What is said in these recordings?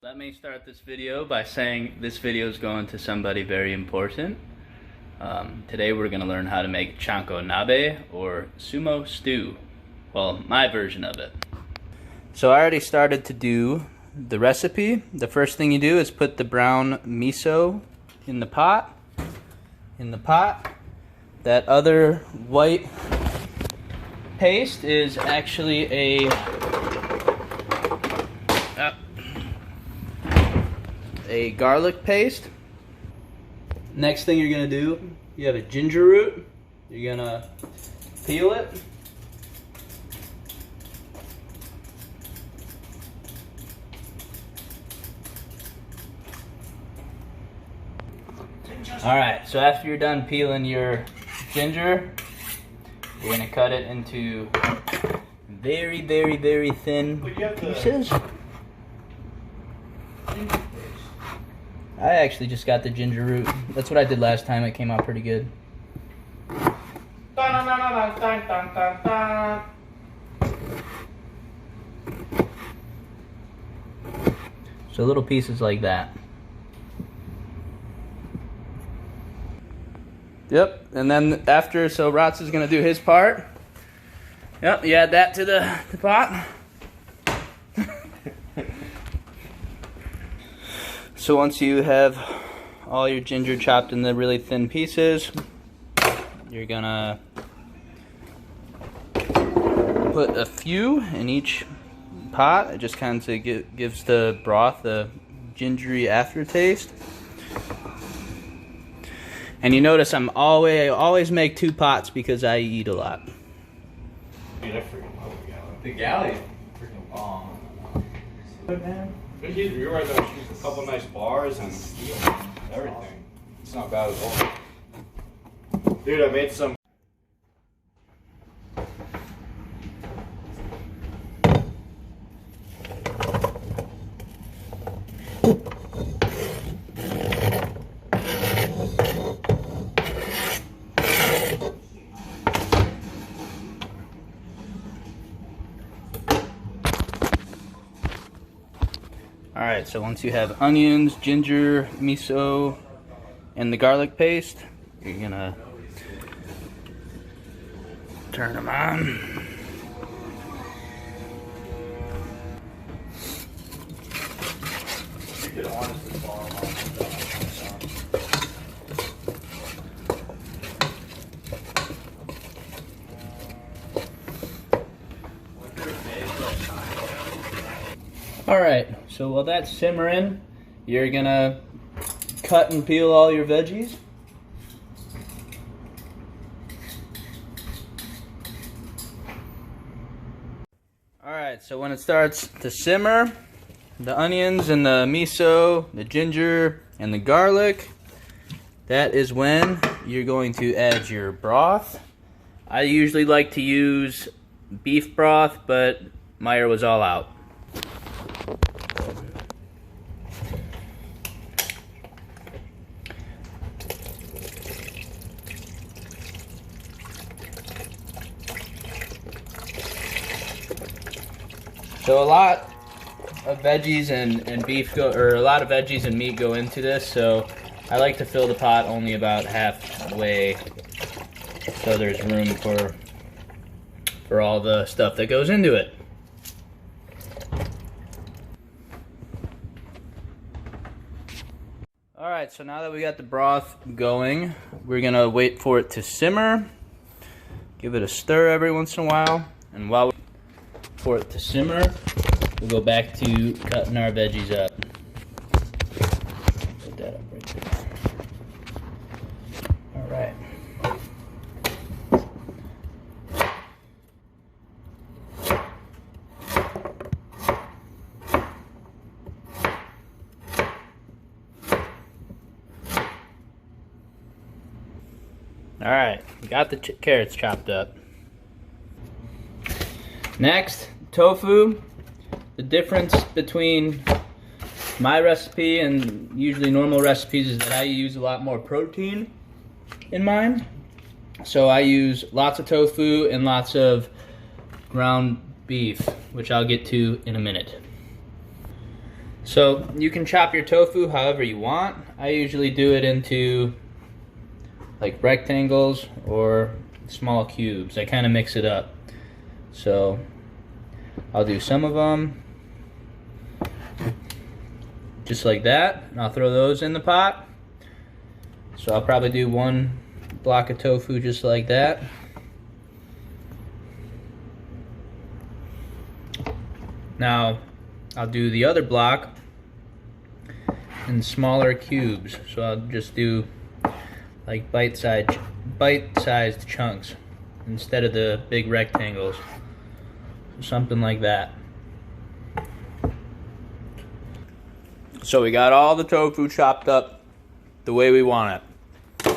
Let me start this video by saying this video is going to somebody very important. Today we're going to learn how to make Chanko nabe, or sumo stew. Well, my version of it. So I already started to do the recipe. The first thing you do is put the brown miso in the pot. That other white paste is actually a garlic paste. Next thing you're gonna do, you have a ginger root. You're gonna peel it. Alright, so after you're done peeling your ginger, you're gonna cut it into very, very, very thin pieces. I actually just got the ginger root. That's what I did last time. It came out pretty good. So little pieces like that. Yep, and then after, so Rats is gonna do his part. Yep, you add that to the pot. So once you have all your ginger chopped in the really thin pieces, you're gonna put a few in each pot. It just kind of gives the broth a gingery aftertaste. And you notice I always make 2 pots because I eat a lot. Dude, I freaking love the galley. The galley's freaking bomb. Good, man. You're right, though. She's a couple nice bars and everything. It's not bad at all. Dude, I made some. Alright, so once you have onions, ginger, miso, and the garlic paste, you're gonna turn them on. Alright, so while that's simmering, you're gonna cut and peel all your veggies. Alright, so when it starts to simmer, the onions and the miso, the ginger, and the garlic, that is when you're going to add your broth. I usually like to use beef broth, but Meyer was all out. So a lot of veggies and beef a lot of veggies and meat go into this, so I like to fill the pot only about halfway, so there's room for all the stuff that goes into it. Alright, so now that we got the broth going, we're gonna wait for it to simmer. Give it a stir every once in a while, and while for it to simmer, we'll go back to cutting our veggies up. Put that up right there. Alright. Alright, we got the carrots chopped up. Next, tofu. The difference between my recipe and usually normal recipes is that I use a lot more protein in mine. So I use lots of tofu and lots of ground beef, which I'll get to in a minute. So you can chop your tofu however you want. I usually do it into like rectangles or small cubes. I kind of mix it up. So I'll do some of them just like that, and I'll throw those in the pot. So I'll probably do one block of tofu just like that. Now I'll do the other block in smaller cubes. So I'll just do like bite-sized chunks instead of the big rectangles. Something like that. So we got all the tofu chopped up the way we want it.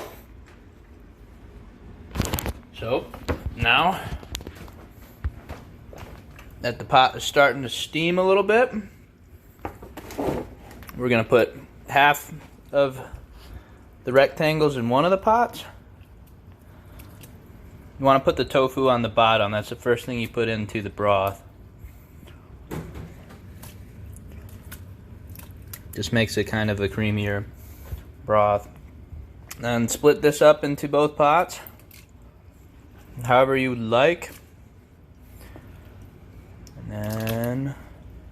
So now that the pot is starting to steam a little bit, we're gonna put half of the rectangles in one of the pots. You want to put the tofu on the bottom. That's the first thing you put into the broth. Just makes it kind of a creamier broth. Then split this up into both pots, however you would like. And then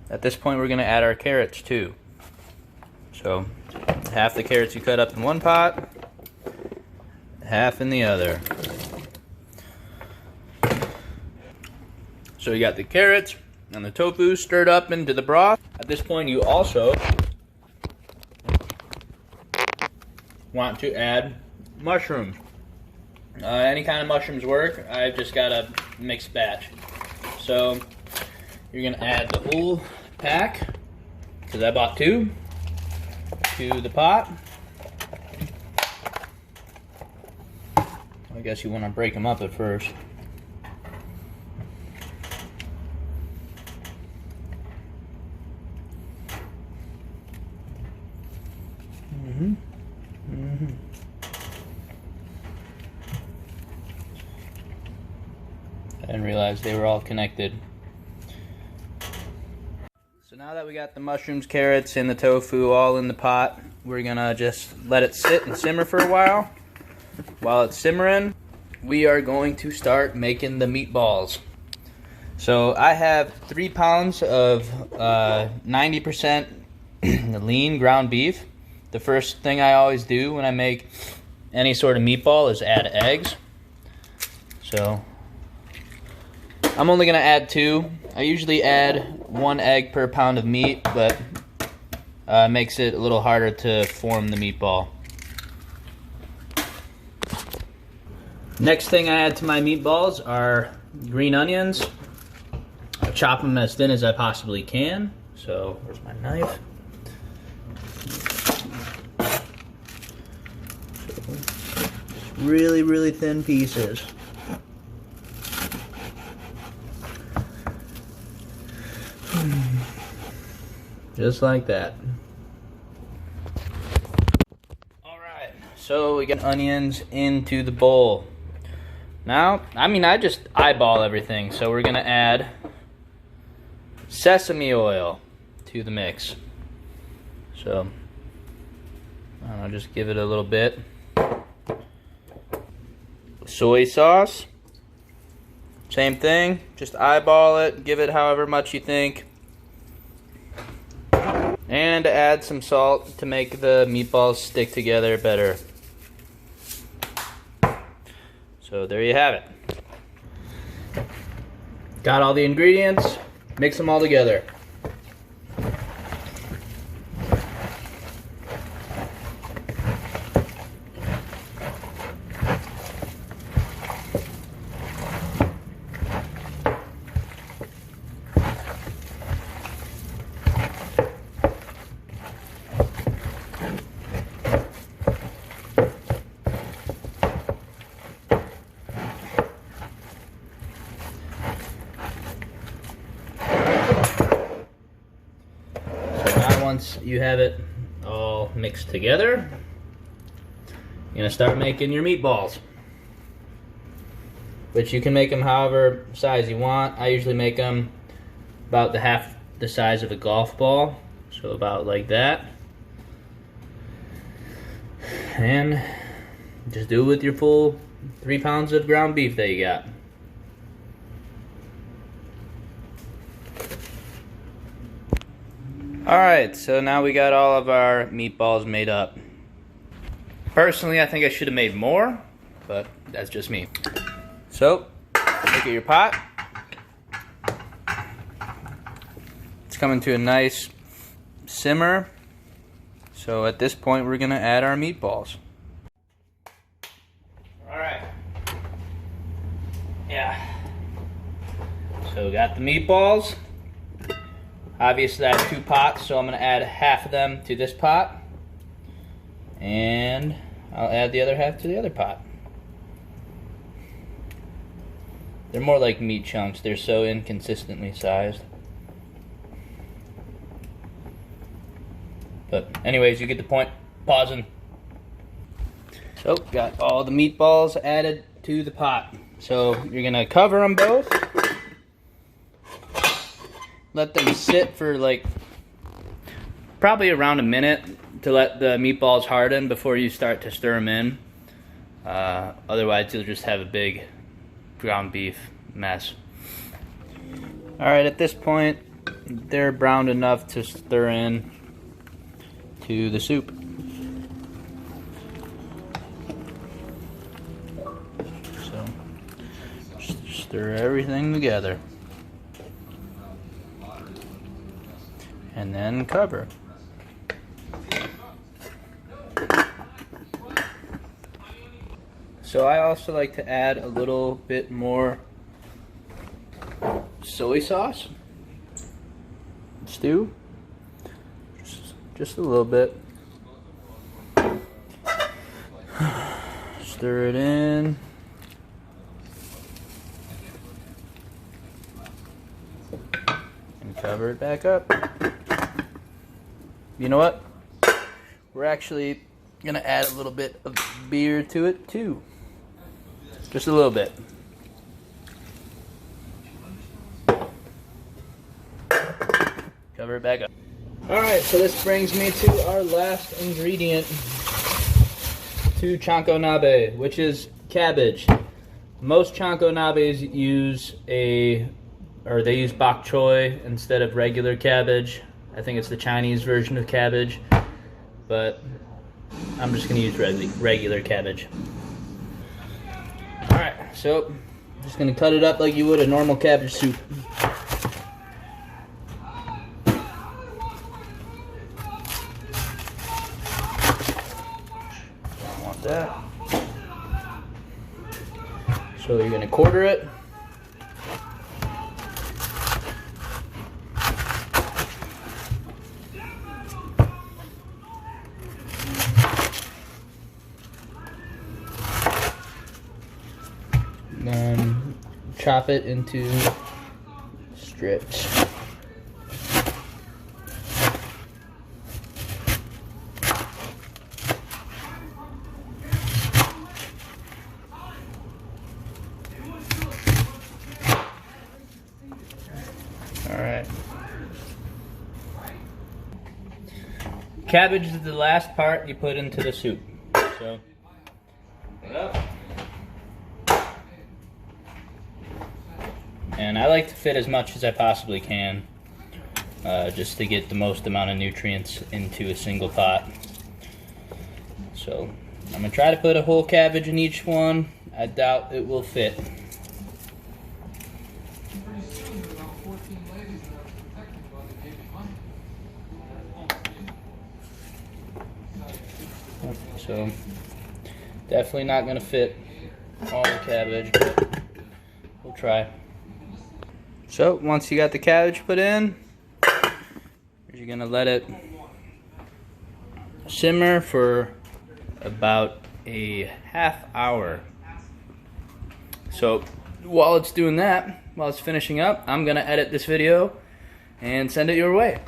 at this point we're going to add our carrots too. So half the carrots you cut up in one pot, half in the other. So you got the carrots and the tofu stirred up into the broth. At this point you also want to add mushrooms. Any kind of mushrooms work. I've just got a mixed batch. So you're going to add the whole pack, because I bought 2, to the pot. I guess you want to break them up at first. I didn't realize they were all connected. So now that we got the mushrooms, carrots, and the tofu all in the pot, we're gonna just let it sit and simmer for a while. While it's simmering, we are going to start making the meatballs. So I have 3 pounds of 90% lean ground beef. The first thing I always do when I make any sort of meatball is add eggs. So I'm only gonna add 2. I usually add 1 egg per pound of meat, but it makes it a little harder to form the meatball. Next thing I add to my meatballs are green onions. I chop them as thin as I possibly can. So where's my knife? Really, really thin pieces. Just like that. Alright, so we got onions into the bowl. Now, I just eyeball everything, so we're gonna add sesame oil to the mix. So, I don't know, just give it a little bit. Soy sauce, same thing, just eyeball it, give it however much you think. And add some salt to make the meatballs stick together better. So there you have it. Got all the ingredients, mix them all together. Once you have it all mixed together, you're gonna start making your meatballs, which you can make them however size you want. I usually make them about half the size of a golf ball, So about like that. And just do it with your full 3 pounds of ground beef that you got. Alright, so now we got all of our meatballs made up. Personally, I think I should have made more, but that's just me. So, look at your pot. It's coming to a nice simmer. So at this point, we're gonna add our meatballs. Alright. Yeah. So we got the meatballs. Obviously I have 2 pots, so I'm gonna add half of them to this pot. And I'll add the other half to the other pot. They're more like meat chunks. They're so inconsistently sized. But anyways, you get the point. Pausing. So, got all the meatballs added to the pot. So, you're gonna cover them both. Let them sit for like probably around a minute to let the meatballs harden before you start to stir them in. Otherwise, you'll just have a big ground beef mess. Alright, at this point, they're browned enough to stir in to the soup. So, just stir everything together. And then cover. So I also like to add a little bit more soy sauce. Stew. Just a little bit. Stir it in. And cover it back up. You know what? We're actually gonna add a little bit of beer to it too. Just a little bit. Cover it back up. Alright, so this brings me to our last ingredient to Chanko nabe, which is cabbage. Most Chanko nabes use they use bok choy instead of regular cabbage. I think it's the Chinese version of cabbage, but I'm just gonna use regular cabbage. Alright, so I'm just gonna cut it up like you would a normal cabbage soup. Don't want that. So you're gonna quarter it. Then chop it into strips. Alright. Cabbage is the last part you put into the soup. So, put it up. And I like to fit as much as I possibly can, just to get the most amount of nutrients into a single pot. So I'm going to try to put a whole cabbage in each one. I doubt it will fit. So definitely not going to fit all the cabbage, but we'll try. So once you got the cabbage put in, you're gonna let it simmer for about a half hour. So while it's doing that, while it's finishing up, I'm gonna edit this video and send it your way.